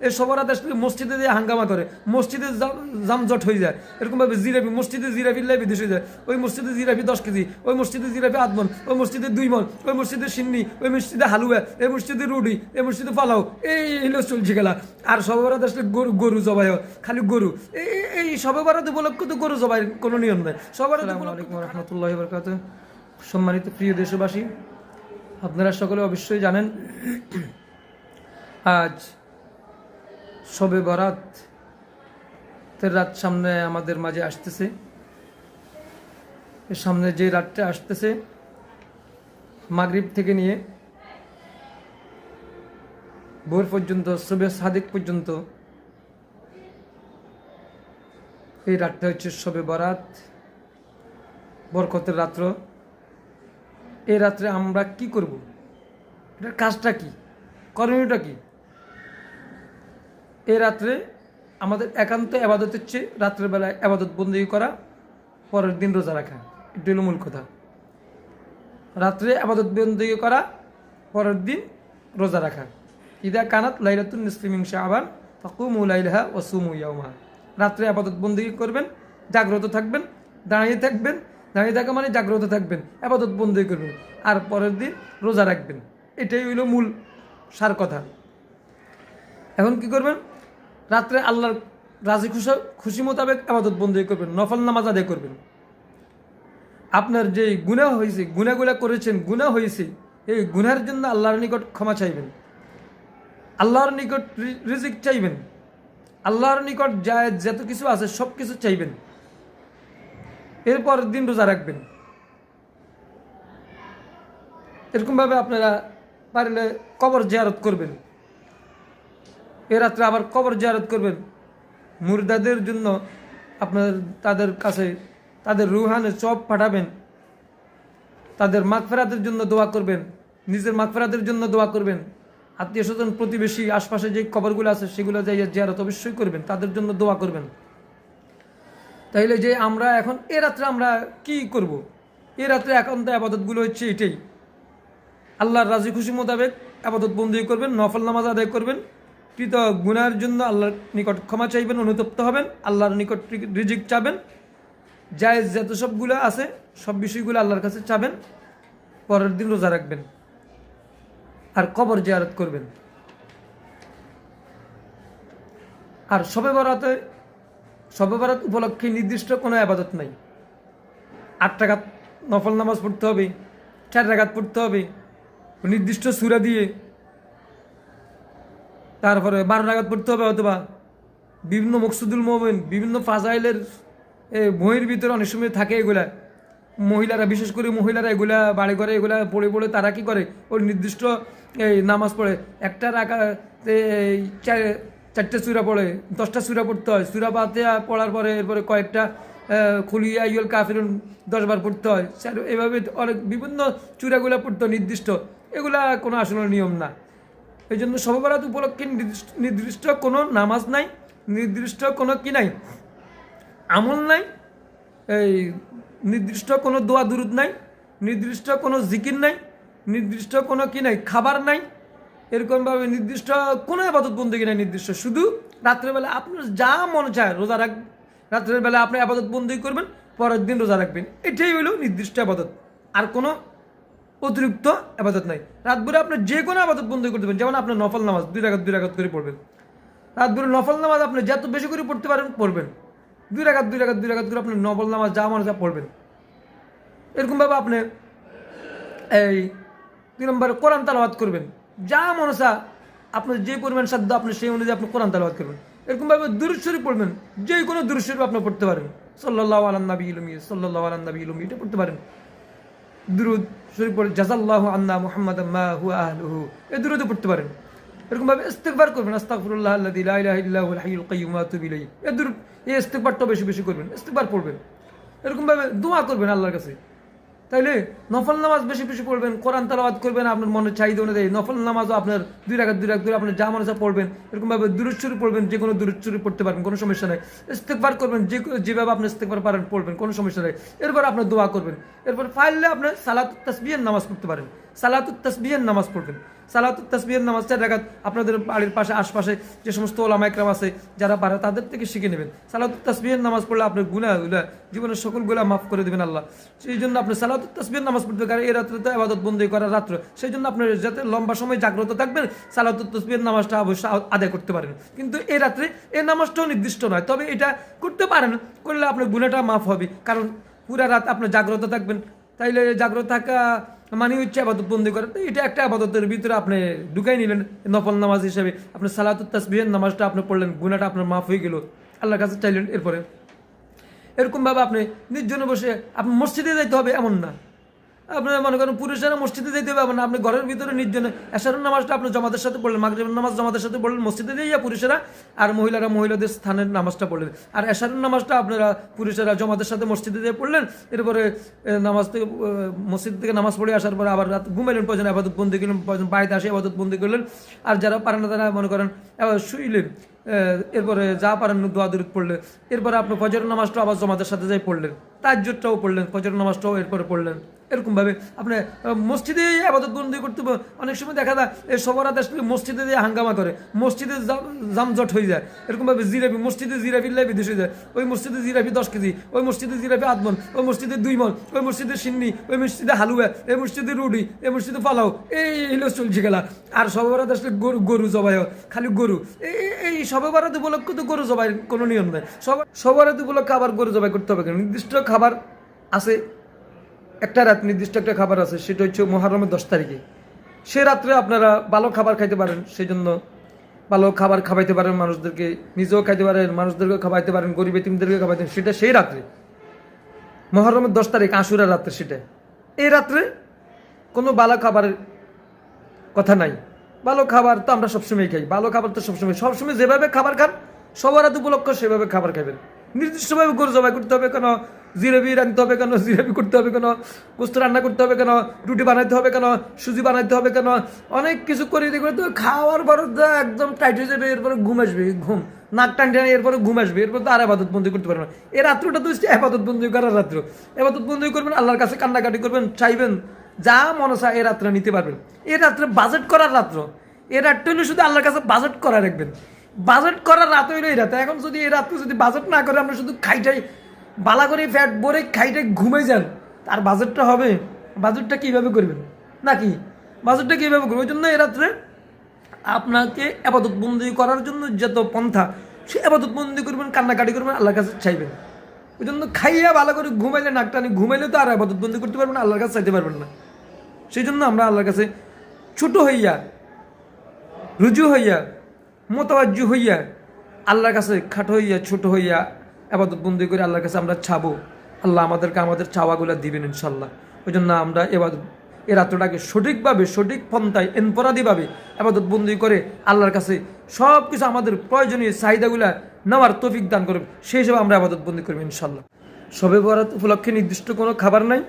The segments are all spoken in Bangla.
এই সব বরাত আসলে মসজিদে দিয়ে হাঙ্গামা করে, মসজিদে জামজট হয়ে যায়। এরকমভাবে জিলাপি, মসজিদে জিলাপির লাই বিদেশ হয়ে যায়। ওই মসজিদে জিলাপি 10 কেজি, ওই মসজিদে জিলাপি 8 মণ, ওই মসজিদে 2 মণ, ওই মসজিদে সিন্নি, ওই মসজিদে হালুয়া, এই মসজিদে রুটি, এই মসজিদে পোলাও, এই হলো চলছে গেলা। আর সবে বরাত আসলে গরু জবাই হয়, খালি গরু। এই সবে বরাত উপলক্ষে তো গরু জবাই কোনো নিয়ম নেই। সবে বরাত। আসসালামু আলাইকুম ওয়া রাহমাতুল্লাহি ওয়া বারাকাতুহু। সম্মানিত প্রিয় দেশবাসী, আপনারা সকলে অবশ্যই জানেন আজ শবে বরাতের রাত সামনে আমাদের মাঝে আসতেছে। এর সামনে যে রাতটা আসতেছে মাগরিব থেকে নিয়ে ভোর পর্যন্ত, শবে সাদিক পর্যন্ত, এই রাতটা হচ্ছে শবে বরাত, বরকতের রাত্র। এই রাত্রে আমরা কি করব, এটার কাজটা কি, করণীয়টা কি? এই রাত্রে আমাদের একান্ত আবাদত হচ্ছে রাত্রের বেলায় আবাদত বন্দী করা, পরের দিন রোজা রাখা। এটা হলো মূল কথা। রাত্রে আবাদত বন্দী করা, পরের দিন রোজা রাখা। ইদা কানাত লাইলাতুন নিসফি মিন শাবান ফাকুমু লাইলাহা ওয়া সুমু ইয়াওমাহা। রাত্রে আবাদত বন্দী করবেন, জাগ্রত থাকবেন, দাঁড়িয়ে থাকবেন। দাঁড়িয়ে থাকা মানে জাগ্রত থাকবেন, আবাদত বন্দী করবেন, আর পরের দিন রোজা রাখবেন। এটাই হইল মূল সার কথা। এখন কি করবেন? রাত্রে আল্লাহর রাজি খুশি মোতাবেক আবাদত বন্দী করবেন, নফল নামাজ আদায় করবেন। আপনার যে গুনাহ হয়েছে, গুনাহগুলা করেছেন, গুনাহ হয়েছে, এই গুনাহের জন্য আল্লাহর নিকট ক্ষমা চাইবেন, আল্লাহর নিকট রিজিক চাইবেন, আল্লাহর নিকট যত কিছু আছে সব কিছু চাইবেন। এরপর দিন রোজা রাখবেন। এরকমভাবে আপনারা পারলে কবর জিয়ারত করবেন। এ রাত্রে আবার কবর জিয়ারত করবেন। মুর্দাদের জন্য আপনার তাদের কাছে তাদের রুহানে সব পাঠাবেন, তাদের মাগফিরাতের জন্য দোয়া করবেন, নিজের মাগফিরাতের জন্য দোয়া করবেন। আত্মীয় স্বজন, প্রতিবেশী, আশপাশে যে কবরগুলো আছে সেগুলো যাইয়া জিয়ারত অবশ্যই করবেন, তাদের জন্য দোয়া করবেন। তাইলে যে আমরা এখন এ রাত্রে আমরা কি করব? এ রাত্রে একান্ত আবাদতগুলো হচ্ছে এটাই, আল্লাহর রাজি খুশি মোতাবেক আবাদত বন্দী করবেন, নফল নামাজ আদায় করবেন, কৃত গুনাহের জন্য আল্লাহর নিকট ক্ষমা চাইবেন, অনুতপ্ত হবেন, আল্লাহর নিকট রিজিক চাবেন, জায়েজ যত সবগুলো আছে সব বিষয়গুলো আল্লাহর কাছে চাবেন। পরের দিন রোজা রাখবেন আর কবর জিয়ারত করবেন। আর শবে বরাত উপলক্ষে নির্দিষ্ট কোনো আবাদত নাই। 8 রাকাত নফল নামাজ পড়তে হবে, 4 রাকাত পড়তে হবে নির্দিষ্ট সূরা দিয়ে, তারপরে 12 রাকাত পড়তে হবে, অথবা বিভিন্ন মকসুদুল মুমিন, বিভিন্ন ফাজাইলের বইয়ের ভিতরে অনেক সময় থাকে এগুলা। মহিলারা, বিশেষ করে মহিলারা এগুলা বাড়ি ঘরে এগুলা পড়ে পড়ে তারা কি করে, ওই নির্দিষ্ট এই নামাজ পড়ে। একটা রাকাতে 4টা সূরা পড়ে, 10টা সূরা পড়তে হয়। সূরা ফাতিহা পড়ার পরে এরপরে কয়েকটা খুলিয়া ইউল কাফিরুন 10 বার পড়তে হয়। এভাবে অনেক বিভিন্ন সূরাগুলা পড়তে হয় নির্দিষ্ট। এগুলা কোনো আসলে নিয়ম না। এই জন্য শবে বরাত উপলক্ষে নির্দিষ্ট কোনো নামাজ নাই, নির্দিষ্ট কোনো কি নাই, আমল নাই, এই নির্দিষ্ট কোনো দোয়া দুরুদ নাই, নির্দিষ্ট কোনো জিকির নাই, নির্দিষ্ট কোনো কি নাই, খাবার নাই, এরকমভাবে নির্দিষ্ট কোনো আবাদত বন্দেগী নাই। নির্দিষ্ট শুধু রাত্রেবেলা আপনার যা মনে চায় রোজা রাখবেন, রাত্রের বেলা আপনি আবাদত বন্দেগী করবেন, পরের দিন রোজা রাখবেন। এটাই হইল নির্দিষ্ট আবাদত, আর কোনো অতিরিক্ত আবাদত নাই। রাতভরে আপনি যে কোনো আবাদত বন্দেগী করতে পারেন। যেমন আপনার নফল নামাজ 2 রাকাত করে পড়বেন। রাতভরে নফল নামাজ আপনি যত বেশি করে পড়তে পারেন পড়বেন। 2 রাকাত করে আপনি নফল নামাজ যা মনে চায় পড়বেন। এরকমভাবে আপনি এই 2 নম্বরে কোরআন তালাওয়াত করবেন, যা মনে চায় আপনার যে পরিমাণ সাধ্য আপনি সেই অনুযায়ী আপনি কোরআন তালাওয়াত করবেন। এরকমভাবে দুরূদ শরীফ পড়বেন, যে কোনো দুরূদ শরীফ আপনি পড়তে পারেন। সাল্লাল্লাহু আলান নবিয়্যিল উম্মি, সাল্লাল্লাহু আলান নবিয়্যিল উম্মি, এটা পড়তে পারেন। দুরূদ শরীফ পড়ে জাযাল্লাহু আন্না মুহাম্মাদাম মা হুয়া আহলুহু, এই দুরূদও পড়তে পারেন। এরকমভাবে ইস্তিগফার করবেন, আস্তাগফিরুল্লাহ আল্লাযী লা ইলাহা ইল্লা হুয়াল হাইয়ুল কাইয়্যুম ওয়া আতুবু ইলাইহি। এই ইস্তিগফারটা বেশি বেশি করবেন, ইস্তিগফার পড়বেন। এরকমভাবে দোয়া করবেন আল্লাহর কাছে। তাইলে নফল নামাজ বেশি বেশি পড়বেন, কোরআন তেলাওয়াত করবেন আপনার মনের চাহিদা অনুযায়ী। নফল নামাজও আপনার 2 রাকাত করে আপনার যা মনে চায় পড়বেন। এরকমভাবে দুরূদ শরীফ পড়বেন, যে কোনো দুরূদ শরীফ পড়তে পারেন, কোনো সমস্যা নেই। ইস্তিগফার করবেন, যেভাবে আপনি ইস্তিগফার পারেন পড়বেন, কোনো সমস্যা নেই। এরপর আপনার দোয়া করবেন। এরপর ফাইলে আপনি সালাত তাসবিহের নামাজ পড়তে পারেন। সালাতুত তাসবিহের নামাজ পড়বেন। সালাতুত তাসবিহের নামাজ 4 রাকাত আপনাদের বাড়ির পাশে আশপাশে যে সমস্ত ওলামা একরাম আছে যারা পারে তাদের থেকে শিখে নেবেন। সালাতুত তাসবিহের নামাজ পড়লে আপনার গুনাহগুলো জীবনের সকল গুনাহ মাফ করে দেবেন আল্লাহ। সেই জন্য আপনি সালাতুত তাসবিহের নামাজ পড়তে, কারণ এই রাত্রে তো ইবাদত বন্দী করার রাত্র, সেই জন্য আপনার যাতে লম্বা সময় জাগ্রত থাকবেন সালাতুত তাসবিহের নামাজটা অবশ্যই আদায় করতে পারেন। কিন্তু এই রাত্রে এই নামাজটাও নির্দিষ্ট নয়, তবে এটা করতে পারেন, করলে আপনার গুনাহটা মাফ হবে, কারণ পুরা রাত আপনার জাগ্রত থাকবেন। তাইলে জাগ্রত থাকা মানে হচ্ছে আবাদত বন্দি করে, তো এটা একটা আবাদতের ভিতরে আপনি ঢুকাই নিলেন নফল নামাজ হিসেবে। আপনি সালাতুত তাসবিহের নামাজটা আপনি পড়লেন, গুনাহটা আপনার মাফ হয়ে গেল, আল্লাহর কাছে চাইলেন। এরপরে এরকমভাবে আপনি নির্জনে বসে আপনি মসজিদে যাইতে হবে এমন না, আপনার মনে করেন পুরুষেরা মসজিদে যেতে হবে না, আপনি ঘরের ভিতরে নির্জনে এশারের নামাজটা আপনি জামাতের সাথে পড়লেন, মাগরিবের নামাজ জামাতের সাথে পড়লেন মসজিদে যাইয়া পুরুষেরা, আর মহিলারা মহিলাদের স্থানের নামাজটা পড়লেন, আর এশারের নামাজটা আপনারা পুরুষেরা জামাতের সাথে মসজিদে যেয়ে পড়লেন। এরপরে নামাজ থেকে মসজিদ থেকে নামাজ পড়ে আসার পরে আবার রাত ঘুমাইলেন, প্রয়োজন আবাদত বন্দি করলেন, প্রয়োজন বাড়িতে আসে আবাদত বন্দি করলেন, আর যারা পারেন না তারা মনে করেন শুইলেন। এরপরে যা পারেন দোয়া দরুদ পড়লেন। এরপরে আপনি ফজরের নামাজটাও আবার জামাতের সাথে যাই পড়লেন, তাহাজ্জুদটাও পড়লেন, ফজরের নামাজটাও এরপরে পড়লেন। এরকমভাবে আপনি মসজিদে আবাদত বন্দি করতে, অনেক সময় দেখা যায় এই সবার আসলে মসজিদে যে হাঙ্গামা করে, মসজিদে জামজট হয়ে যায়। এরকমভাবে জিরাপি, মসজিদে জিরাপির লাই বিদেশ হয়ে যায়, ওই মসজিদে জিরাপি 10 কেজি, ওই মসজিদে জিরাপি 8 মণ, ওই মসজিদে 2 মণ, ওই মসজিদে সিন্নি, ওই মসজিদে হালুয়া, এই মসজিদে রুটি, এই মসজিদে পালাও, এই হলো চলছে গেলা। আর সবার আসলে গরু জবাই, খালি গরু। এই সবে বরাত উপলক্ষে তো গরু জবাই কোনো নিয়ম নেই, সবার উপলক্ষে আবার গরু জবাই করতে হবে কেন? নির্দিষ্ট খাবার আছে, একটা রাত নির্দিষ্ট একটা খাবার আছে, সেটা হচ্ছে মুহররমের 10 তারিখে। সে রাত্রে আপনারা ভালো খাবার খাইতে পারেন, সেই জন্য ভালো খাবার খাওয়াইতে পারেন মানুষদেরকে, নিজেও খাইতে পারেন, মানুষদেরকেও খাওয়াইতে পারেন, গরিব এতিমদেরকে খাওয়াইতে পারেন, সেটা সেই রাত্রে মুহররমের 10 তারিখ আশুরার রাত্রে। সেটা এই রাত্রে কোনো ভালো খাবারের কথা নাই। ভালো খাবার তো আমরা সবসময় খাই, ভালো খাবার তো সবসময় যেভাবে খাবার খান সবার রাত উপলক্ষ সেভাবে খাবার খাবেন। নির্দিষ্টভাবে গরু জবাই করতে হবে কেন, জিরাবি রাঁধতে হবে কেন, জিরাবি করতে হবে কেন, গোস্ত রান্না করতে হবে কেন, রুটি বানাইতে হবে কেন, সুজি বানাইতে হবে কেন, অনেক কিছু করে দিয়ে তো খাওয়ার পর একদম টাইট হয়ে যাবে, এরপরে ঘুম আসবে, ঘুম নাক টান টানে এরপরে ঘুম আসবে, এরপর তো আর আবাদত বন্দি করতে পারবেন না। এই রাত্রটা তো আবাদত বন্দি করার রাত্র, আবাদত বন্দি করবেন, আল্লাহর কাছে কান্নাকাটি করবেন, চাইবেন, যা মনে চায় এই রাত্রে নিতে পারবেন। এই রাত্রে বাজেট করার রাত্র, এই রাতটা হলে শুধু আল্লাহর কাছে বাজেট করা রাখবেন। বাজেট করার রাত হইলো এই রাতে। এখন যদি এই রাত্রে যদি বাজেট না করে আমরা শুধু খাইটাই বালা করে ফ্যাট ভরে খাইটাই ঘুমে যান, তার বাজেটটা হবে? বাজেটটা কীভাবে করবেন নাকি? বাজেটটা কীভাবে করবেন? ওই জন্য এই রাত্রে আপনাকে আবাদত বন্দি করার জন্য যত পন্থা, সে আবাদত বন্দি করবেন, কান্নাকাটি করবেন, আল্লাহর কাছে চাইবেন। ওই জন্য খাইয়া ভালো করে ঘুমাইলে, নাকটানি ঘুমাইলে তো আর আবাদত বন্দি করতে পারবেন না, আল্লাহর কাছে চাইতে পারবেন না। সেই জন্য আমরা আল্লাহর কাছে ছোট হইয়া, রুজু হইয়া, মোতাবাজ্জু হইয়া, আল্লাহর কাছে খাটো হইয়া, ছোট হইয়া আবাদত বন্দি করে আল্লাহর কাছে আমরা চাবো, আল্লাহ আমাদেরকে আমাদের চাওয়াগুলো দিবেন ইনশাল্লাহ। ওই জন্য আমরা এ রাত্রটাকে সঠিকভাবে, সঠিক পন্থায়, এনপরাদিভাবে আবাদত বন্দি করে আল্লাহর কাছে সব কিছু আমাদের প্রয়োজনীয় চাহিদাগুলা নেওয়ার তৌফিক দান করবে, সেই হিসেবে আমরা আবাদত বন্দি করবো ইনশাল্লাহ। শবে বরাত উপলক্ষে নির্দিষ্ট কোনো খাবার নাই,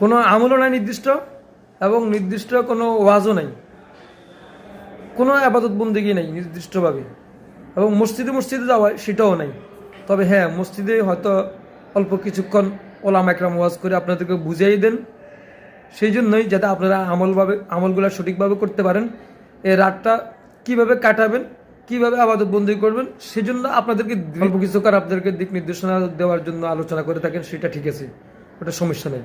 কোনো আমলও নাই নির্দিষ্ট, এবং নির্দিষ্ট কোনো ওয়াজও নাই, কোনো আবাদত বন্দিগি নেই নির্দিষ্টভাবে, এবং মসজিদে যাওয়া সেটাও নাই। তবে হ্যাঁ, মসজিদে হয়তো অল্প কিছুক্ষণ ওলামা একরাম ওয়াজ করে আপনাদেরকে বুঝিয়ে দেন, সেই জন্যই যাতে আপনারা আমলগুলো সঠিকভাবে করতে পারেন। এই রাতটা কীভাবে কাটাবেন, কীভাবে আবাদত বন্দি করবেন, সেজন্য আপনাদেরকে অল্প কিছুক্ষণ আপনাদেরকে দিক নির্দেশনা দেওয়ার জন্য আলোচনা করে থাকেন, সেটা ঠিক আছে, ওটা সমস্যা নেই।